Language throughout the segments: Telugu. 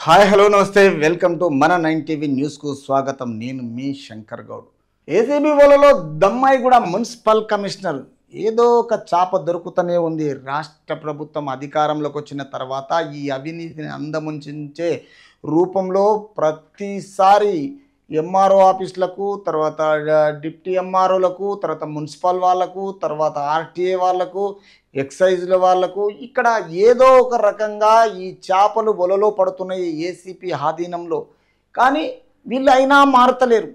హాయ్ హలో నమస్తే వెల్కమ్ టు మన 9 టీవీ న్యూస్కు స్వాగతం. నేను మీ శంకర్ గౌడ్. ఏసీబీ వలలో దమ్మాయి కూడా మున్సిపల్ కమిషనర్ ఏదో ఒక చాప దొరుకుతూనే ఉంది. రాష్ట్ర ప్రభుత్వం అధికారంలోకి వచ్చిన తర్వాత ఈ అవినీతిని అందముంచే రూపంలో ప్రతిసారి ఎంఆర్ఓ ఆఫీసులకు, తర్వాత డిప్టీ ఎంఆర్ఓలకు, తర్వాత మున్సిపల్ వాళ్లకు, తర్వాత ఆర్టీఏ వాళ్లకు, ఎక్సైజ్ల వాళ్లకు ఇక్కడ ఏదో ఒక రకంగా ఈ చేపలు వలలో పడుతున్నాయి ఏసీపీ ఆధీనంలో. కానీ వీళ్ళు అయినా మారతలేరు.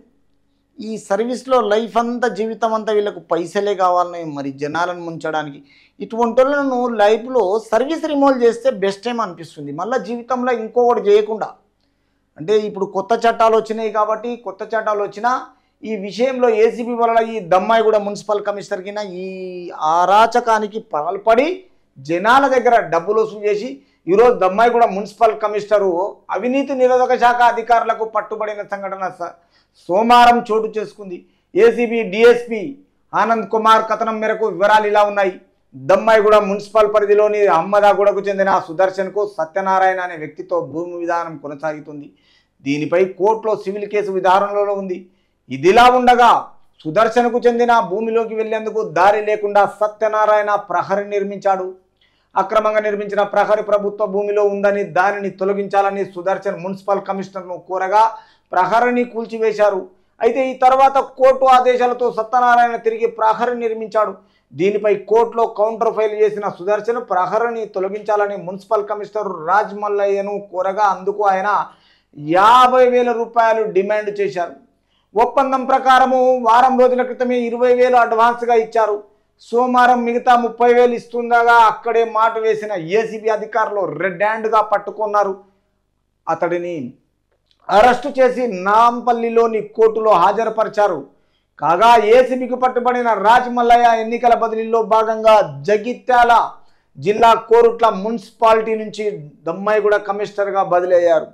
ఈ సర్వీస్లో లైఫ్ అంతా, జీవితం అంతా వీళ్ళకు పైసలే కావాలని మరి జనాలను ముంచడానికి. ఇటువంటి వాళ్ళను లైఫ్లో సర్వీస్ రిమూవ్ చేస్తే బెస్ట్ టైం అనిపిస్తుంది. మళ్ళీ జీవితంలో ఇంకొకటి చేయకుండా, అంటే ఇప్పుడు కొత్త చట్టాలు వచ్చినాయి కాబట్టి కొత్త చట్టాలు వచ్చినా ఈ విషయంలో ఏసీబీ వల్ల ఈ దమ్మాయి కూడా మున్సిపల్ కమిషనర్ కింద ఈ అరాచకానికి పాల్పడి జనాల దగ్గర డబ్బులు వసూలు చేసి ఈరోజు దమ్మాయి కూడా మున్సిపల్ కమిషనరు అవినీతి నిరోధక శాఖ అధికారులకు పట్టుబడిన సంఘటన సోమవారం చోటు చేసుకుంది. ఏసీబీ డిఎస్పీ ఆనంద్ కుమార్ కథనం మేరకు వివరాలు ఇలా ఉన్నాయి. దమ్మాయి కూడా మున్సిపల్ పరిధిలోని అహ్మదాగూడకు చెందిన సుదర్శన్కు సత్యనారాయణ అనే వ్యక్తితో భూమి విధానం కొనసాగుతుంది. దీనిపై కోర్టులో సివిల్ కేసు విధానంలో ఉంది. ఇదిలా ఉండగా సుదర్శన్కు చెందిన భూమిలోకి వెళ్లేందుకు దారి లేకుండా సత్యనారాయణ ప్రహరీ నిర్మించాడు. అక్రమంగా నిర్మించిన ప్రహరీ ప్రభుత్వ భూమిలో ఉందని దానిని తొలగించాలని సుదర్శన్ మున్సిపల్ కమిషనర్ను కోరగా ప్రహరీని కూల్చివేశారు. అయితే ఈ తర్వాత కోర్టు ఆదేశాలతో సత్యనారాయణ తిరిగి ప్రహరీ నిర్మించాడు. దీనిపై కోర్టులో కౌంటర్ ఫైల్ చేసిన సుదర్శన్ ప్రహరీని తొలగించాలని మున్సిపల్ కమిషనర్ రాజ్ మల్లయ్యను కోరగా అందుకు ఆయన 50,000 రూపాయలు డిమాండ్ చేశారు. ఒప్పందం ప్రకారము వారం రోజుల క్రితమే 20,000 అడ్వాన్స్గా ఇచ్చారు. సోమవారం మిగతా 30,000 ఇస్తుండగా అక్కడే మాట వేసిన ఏసీబీ అధికారులు రెడ్ హ్యాండ్గా పట్టుకున్నారు. అతడిని అరెస్టు చేసి నాంపల్లిలోని కోర్టులో హాజరుపరిచారు. కాగా ఏసీబీకి పట్టుబడిన రాజ్ మల్లయ్య ఎన్నికల బదిలీలో భాగంగా జగిత్యాల జిల్లా కోరుట్ల మున్సిపాలిటీ నుంచి దమ్మాయిగూడ కమిషనర్గా బదిలీ అయ్యారు.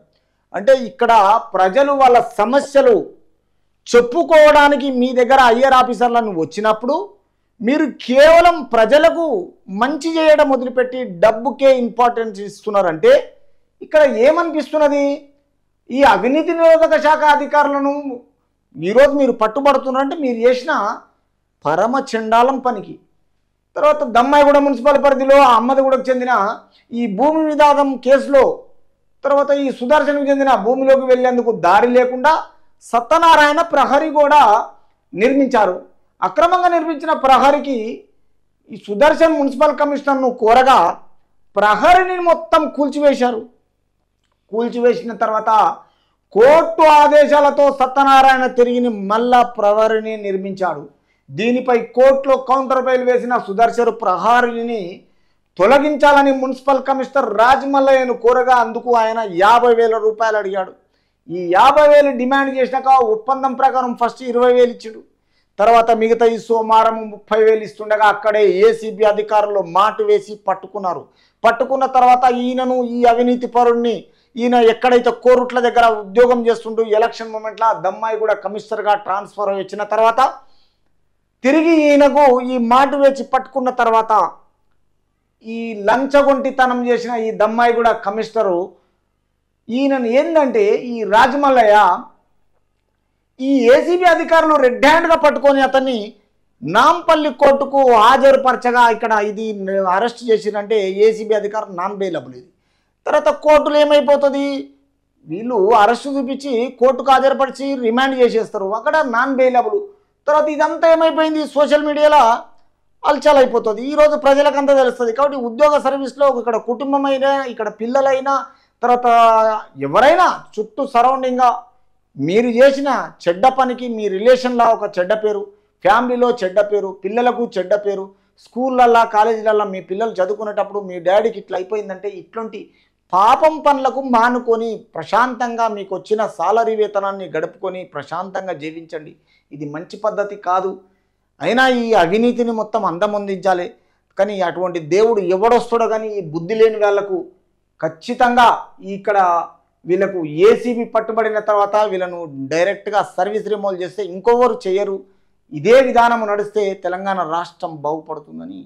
అంటే ఇక్కడ ప్రజలు వాళ్ళ సమస్యలు చెప్పుకోవడానికి మీ దగ్గర ఐఆర్ ఆఫీసర్లను వచ్చినప్పుడు మీరు కేవలం ప్రజలకు మంచి చేయడం మొదలుపెట్టి డబ్బుకే ఇంపార్టెన్స్ ఇస్తున్నారంటే ఇక్కడ ఏమనిపిస్తున్నది? ఈ అవినీతి నిరోధక శాఖ అధికారులను ఈరోజు మీరు పట్టుబడుతున్నారంటే మీరు చేసిన పరమ చండాలం పనికి. తర్వాత దమ్మాయిగూడ మున్సిపల్ పరిధిలో అహ్మదగూడకు చెందిన ఈ భూమి వివాదం కేసులో తర్వాత ఈ సుదర్శన్కు చెందిన భూమిలోకి వెళ్లేందుకు దారి లేకుండా సత్యనారాయణ ప్రహరీ కూడా నిర్మించారు. అక్రమంగా నిర్మించిన ప్రహరీకి ఈ సుదర్శన్ మున్సిపల్ కమిషనర్ను కోరగా ప్రహరీని మొత్తం కూల్చివేశారు. కూల్చివేసిన తర్వాత కోర్టు ఆదేశాలతో సత్యనారాయణ తిరిగి మళ్ళా ప్రహరీని నిర్మించాడు. దీనిపై కోర్టులో కౌంటర్ ఫైల్ వేసిన సుదర్శన్ ప్రహరీని తొలగించాలని మున్సిపల్ కమిషనర్ రాజ్ మల్లయ్యను కోరగా అందుకు ఆయన 50,000 రూపాయలు అడిగాడు. ఈ 50,000 డిమాండ్ చేసినాక ఒప్పందం ప్రకారం ఫస్ట్ 20,000 ఇచ్చాడు. తర్వాత మిగతా ఈ సోమవారం 30,000 ఇస్తుండగా అక్కడే ఏసీబీ అధికారులు మాటు వేసి పట్టుకున్నారు. పట్టుకున్న తర్వాత ఈయనను, ఈ అవినీతి పరుణ్ణి, ఈయన ఎక్కడైతే కోరుట్ల దగ్గర ఉద్యోగం చేస్తుంటూ ఎలక్షన్ మూమెంట్లో దమ్మాయిగూడ కమిషనర్గా ట్రాన్స్ఫర్ వచ్చిన తర్వాత తిరిగి ఈయనకు ఈ మాటు వేసి పట్టుకున్న తర్వాత ఈ లంచగొంటితనం చేసిన ఈ దమ్మాయిగూడ కమిషనరు ఈయనను ఏంటంటే ఈ రాజమల్లయ్య ఈ ఏసీబీ అధికారులు రెడ్ హ్యాండ్గా పట్టుకొని అతన్ని నాంపల్లి కోర్టుకు హాజరుపరచగా ఇక్కడ ఇది అరెస్ట్ చేసిరంటే ఏసీబీ అధికారులు నాన్ బెయిలబుల్. ఇది తర్వాత కోర్టులో ఏమైపోతుంది, వీళ్ళు అరెస్టు చూపించి కోర్టుకు హాజరుపరిచి రిమాండ్ చేసేస్తారు, అక్కడ నాన్ బెయిలబుల్. తర్వాత ఇదంతా ఏమైపోయింది, సోషల్ మీడియాలో అల్చల్ అయిపోతుంది. ఈరోజు ప్రజలకంతా తెలుస్తుంది. కాబట్టి ఉద్యోగ సర్వీస్లో ఇక్కడ కుటుంబం అయినా, ఇక్కడ పిల్లలైనా, తర్వాత ఎవరైనా చుట్టూ సరౌండింగ్గా మీరు చేసిన చెడ్డ పనికి మీ రిలేషన్లో ఒక చెడ్డ పేరు, ఫ్యామిలీలో చెడ్డ పేరు, పిల్లలకు చెడ్డ పేరు, స్కూళ్ళల్లో కాలేజీలల్లో మీ పిల్లలు చదువుకునేటప్పుడు మీ డాడీకి ఇట్లా అయిపోయిందంటే ఇట్లాంటి పాపం పనులకు మానుకొని ప్రశాంతంగా మీకు వచ్చిన సాలరీ వేతనాన్ని గడుపుకొని ప్రశాంతంగా జీవించండి. ఇది మంచి పద్ధతి కాదు. అయినా ఈ అవినీతిని మొత్తం అందమొందించాలి. కానీ అటువంటి దేవుడు ఎవడొస్తాడో కానీ ఈ బుద్ధి లేని వాళ్ళకు ఖచ్చితంగా ఇక్కడ వీళ్ళకు ఏసీబీ పట్టుబడిన తర్వాత వీళ్ళను డైరెక్ట్గా సర్వీస్ రిమూవ్ చేస్తే ఇంకొవరు చేయరు. ఇదే విధానం నడిస్తే తెలంగాణ రాష్ట్రం బాగుపడుతుందని